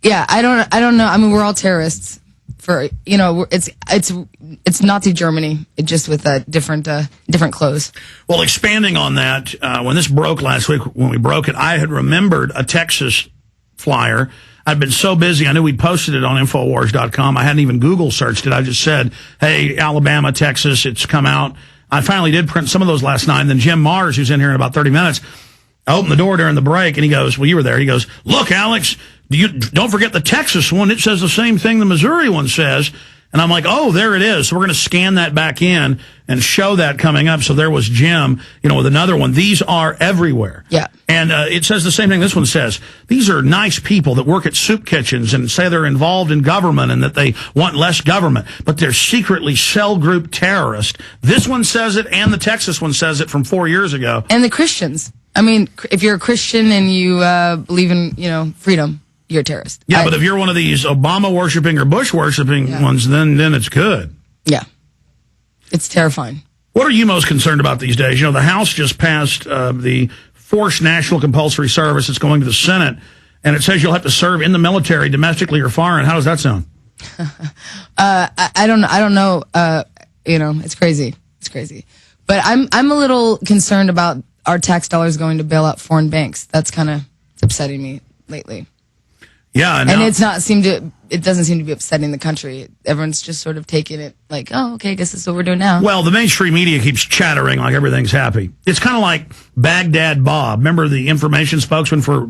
Yeah, I don't know. I mean, we're all terrorists. It's Nazi Germany, just with different clothes. Well, expanding on that, when this broke last week, when we broke it, I had remembered a Texas flyer. I'd been so busy, I knew we'd posted it on Infowars.com. I hadn't even Google searched it. I just said, hey, Alabama, Texas, it's come out. I finally did print some of those last night. And then Jim Mars, who's in here in about 30 minutes, I opened the door during the break, and he goes, well, you were there. He goes, look, Alex, don't forget the Texas one. It says the same thing the Missouri one says. And I'm like, oh, there it is. So we're going to scan that back in and show that coming up. So there was Jim, with another one. These are everywhere. Yeah. And it says the same thing this one says. These are nice people that work at soup kitchens and say they're involved in government and that they want less government, but they're secretly cell group terrorists. This one says it, and the Texas one says it from 4 years ago. And the Christians. I mean, if you're a Christian and you believe in, freedom, you're a terrorist. Yeah, but if you're one of these Obama-worshipping or Bush-worshipping ones, then it's good. Yeah. It's terrifying. What are you most concerned about these days? The House just passed the forced national compulsory service. It's going to the Senate, and it says you'll have to serve in the military, domestically or foreign. How does that sound? I don't know. It's crazy. It's crazy. But I'm a little concerned about our tax dollars going to bail out foreign banks. That's kind of upsetting me lately. Yeah, and it doesn't seem to be upsetting the country. Everyone's just sort of taking it like, oh, okay, I guess this is what we're doing now. Well, the mainstream media keeps chattering like everything's happy. It's kind of like Baghdad Bob. Remember the information spokesman for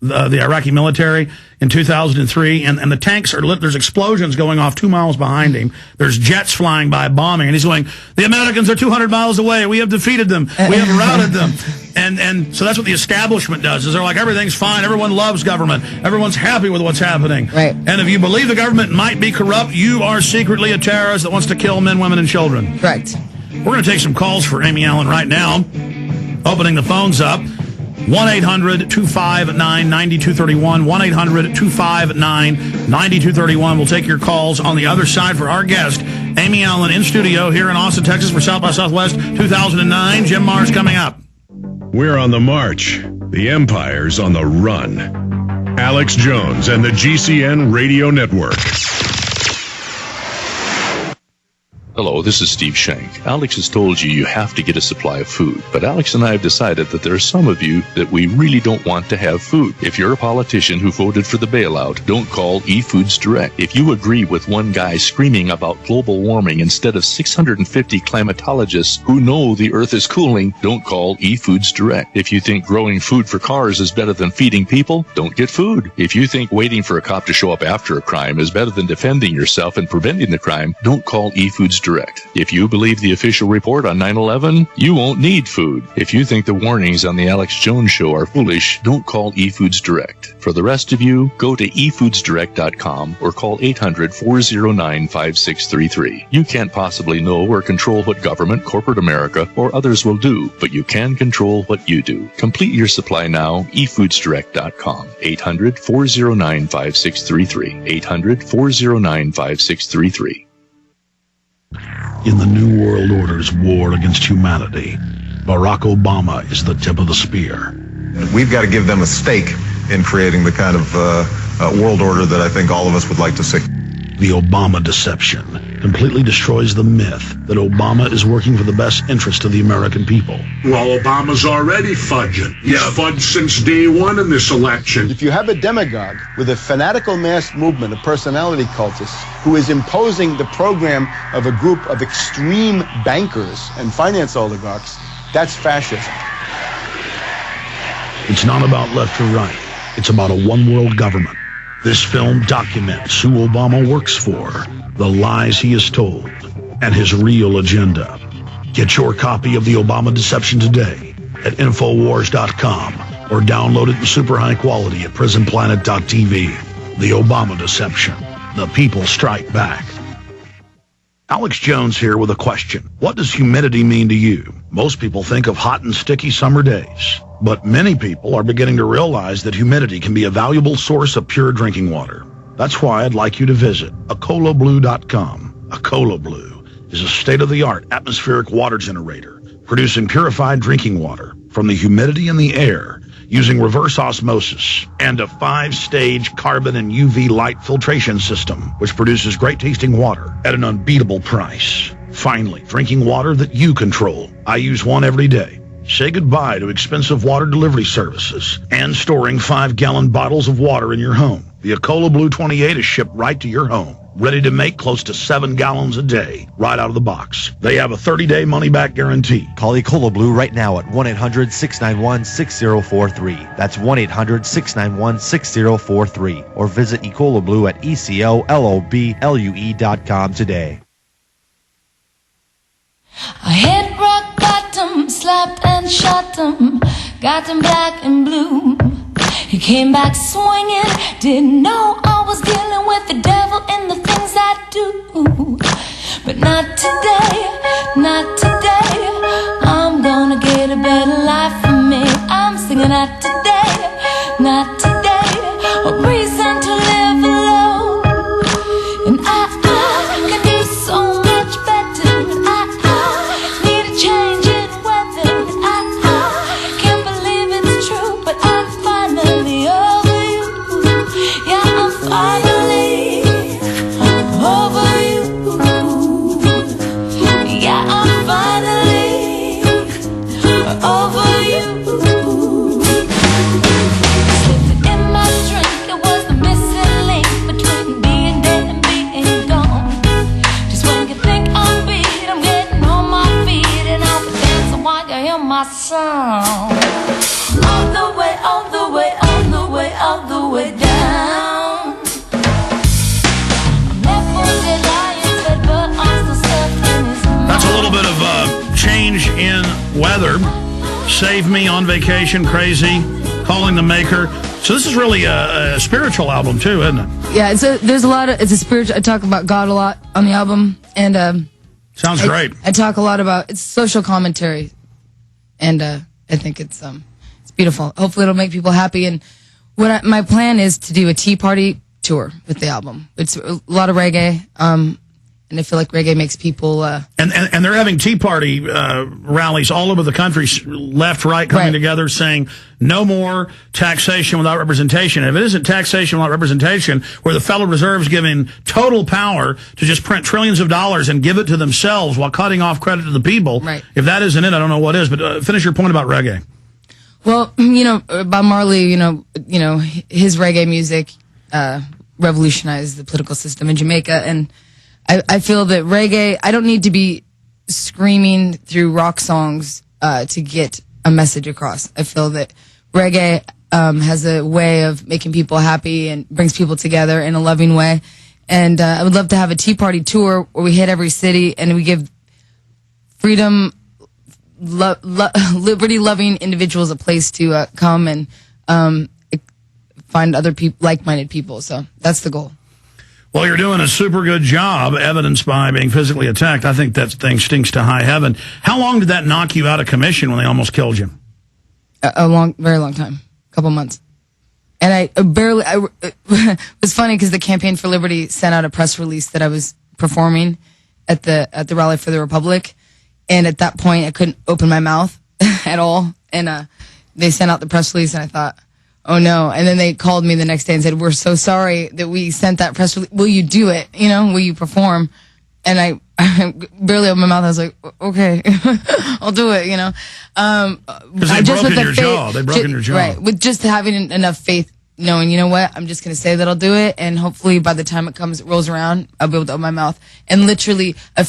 the Iraqi military in 2003, and the tanks there's explosions going off 2 miles behind him. There's jets flying by bombing, and he's going, the Americans are 200 miles away. We have defeated them. We have routed them. And so that's what the establishment does, is they're like, everything's fine. Everyone loves government. Everyone's happy with what's happening. Right. And if you believe the government might be corrupt, you are secretly a terrorist that wants to kill men, women, and children. Correct. We're going to take some calls for Aimee Allen right now. Opening the phones up. 1-800-259-9231, 1-800-259-9231. We'll take your calls on the other side for our guest, Aimee Allen, in studio here in Austin, Texas for South by Southwest 2009. Jim Mars coming up. We're on the march. The empire's on the run. Alex Jones and the GCN Radio Network. Hello, this is Steve Shank. Alex has told you have to get a supply of food, but Alex and I have decided that there are some of you that we really don't want to have food. If you're a politician who voted for the bailout, don't call eFoods Direct. If you agree with one guy screaming about global warming instead of 650 climatologists who know the earth is cooling, don't call eFoods Direct. If you think growing food for cars is better than feeding people, don't get food. If you think waiting for a cop to show up after a crime is better than defending yourself and preventing the crime, don't call eFoods Direct. If you believe the official report on 9/11, you won't need food. If you think the warnings on the Alex Jones Show are foolish, don't call eFoods Direct. For the rest of you, go to efoodsdirect.com or call 800-409-5633. You can't possibly know or control what government, corporate America, or others will do, but you can control what you do. Complete your supply now, efoodsdirect.com. 800-409-5633. 800-409-5633. In the New World Order's war against humanity, Barack Obama is the tip of the spear. We've got to give them a stake in creating the kind of world order that I think all of us would like to see. The Obama deception completely destroys the myth that Obama is working for the best interest of the American people. Well, Obama's already fudging. He's fudged since day one in this election. If you have a demagogue with a fanatical mass movement of personality cultists who is imposing the program of a group of extreme bankers and finance oligarchs, that's fascism. It's not about left or right. It's about a one-world government. This film documents who Obama works for, the lies he has told, and his real agenda. Get your copy of The Obama Deception today at Infowars.com or download it in super high quality at PrisonPlanet.tv. The Obama Deception. The people strike back. Alex Jones here with a question. What does humidity mean to you? Most people think of hot and sticky summer days, but many people are beginning to realize that humidity can be a valuable source of pure drinking water. That's why I'd like you to visit acolablue.com. Acola Blue is a state-of-the-art atmospheric water generator producing purified drinking water from the humidity in the air using reverse osmosis and a 5-stage carbon and UV light filtration system, which produces great-tasting water at an unbeatable price. Finally, drinking water that you control. I use one every day. Say goodbye to expensive water delivery services and storing 5-gallon bottles of water in your home. The Ecola Blue 28 is shipped right to your home, ready to make close to 7 gallons a day, right out of the box. They have a 30-day money-back guarantee. Call Ecola Blue right now at 1-800-691-6043. That's 1-800-691-6043. Or visit Ecola Blue at ECOLOBLUE.com today. I hit rock bottom, slapped and shot him, got him black and blue. He came back swinging, didn't know I was dealing with the devil in the things I do. But not today, not today. I'm gonna get a better life for me. I'm singing not today, not today. A reason to live alone. And I can do so much better. I need a change in weather. I can't believe it's true, but I'm finally over you. Yeah, I'm finally over you. Yeah, I'm finally over you. Slipped in my drink, it was the missing link between being dead and being gone. Just when you think I'm beat, I'm getting on my feet, and I'll be dancing while you hear my song. All the way, all the way, all the way, all the way down. I'm left for dead lions, but I'm still stuck in his mind. That's a little bit of change in weather. Save Me, On Vacation, Crazy, Calling the Maker. So this is really a spiritual album too, isn't it? Yeah, there's a lot of, it's a spiritual, I talk about God a lot on the album, and Sounds great. I talk a lot about, it's social commentary, and I think it's beautiful. Hopefully it'll make people happy, and my plan is to do a tea party tour with the album. It's a lot of reggae, and I feel like reggae makes people... And they're having tea party rallies all over the country, left, right, coming together, saying no more taxation without representation. If it isn't taxation without representation, where the Federal Reserve's giving total power to just print trillions of dollars and give it to themselves while cutting off credit to the people, if that isn't it, I don't know what is. But finish your point about reggae. Well, Bob Marley, his reggae music revolutionized the political system in Jamaica, and I feel that reggae, I don't need to be screaming through rock songs to get a message across. I feel that reggae has a way of making people happy and brings people together in a loving way. And I would love to have a tea party tour where we hit every city and we give freedom, liberty-loving individuals a place to come and find other people, like-minded people. So that's the goal. Well, you're doing a super good job, evidenced by being physically attacked. I think that thing stinks to high heaven. How long did that knock you out of commission when they almost killed you? Very long time. A couple months. And it was funny because the Campaign for Liberty sent out a press release that I was performing at the Rally for the Republic. And at that point, I couldn't open my mouth at all. And they sent out the press release, and I thought, oh no. And then they called me the next day and said, we're so sorry that we sent that press release. Will you do it? Will you perform? And I barely opened my mouth. I was like, okay, I'll do it, Because they broke in your jaw. They broke in your jaw. Right. With just having enough faith, knowing, you know what, I'm just going to say that I'll do it. And hopefully by the time it rolls around, I'll be able to open my mouth. And literally a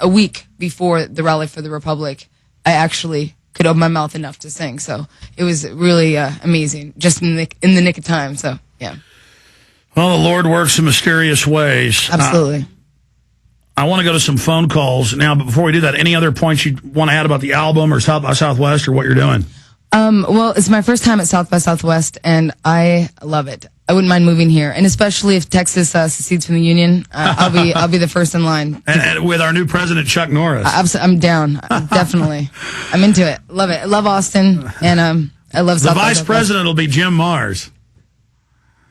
week before the Rally for the Republic, I actually could open my mouth enough to sing. So it was really amazing, just in the nick of time. So, yeah. Well, the Lord works in mysterious ways. Absolutely. I want to go to some phone calls now, but before we do that, any other points you want to add about the album or South by Southwest or what you're doing? Well, it's my first time at South by Southwest, and I love it. I wouldn't mind moving here, and especially if Texas secedes from the Union, I'll be the first in line. And with our new president, Chuck Norris. I'm down, definitely. I'm into it. Love it. I love Austin, and I love South by Southwest. The vice president will be Jim Mars.